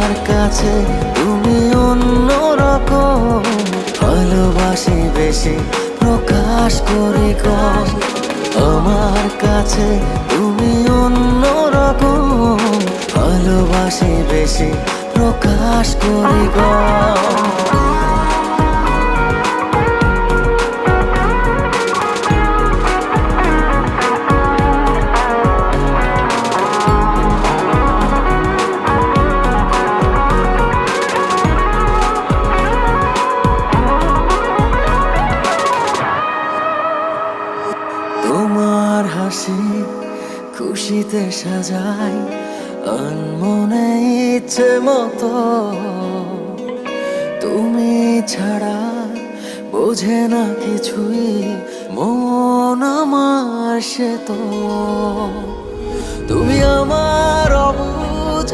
আমার কাছে তুমি অন্যরকম, ভালোবাসি বেশি প্রকাশ করি কম। আমার কাছে তুমি অন্যরকম, ভালোবাসি বেশি প্রকাশ করি কম। তোমার হাসি খুশিতে সাজাই আনমনে ইচ্ছে মতো, তুমি ছাড়া বোঝে না কিছুই মন আমার, সে তো তুমি আমার অবুঝ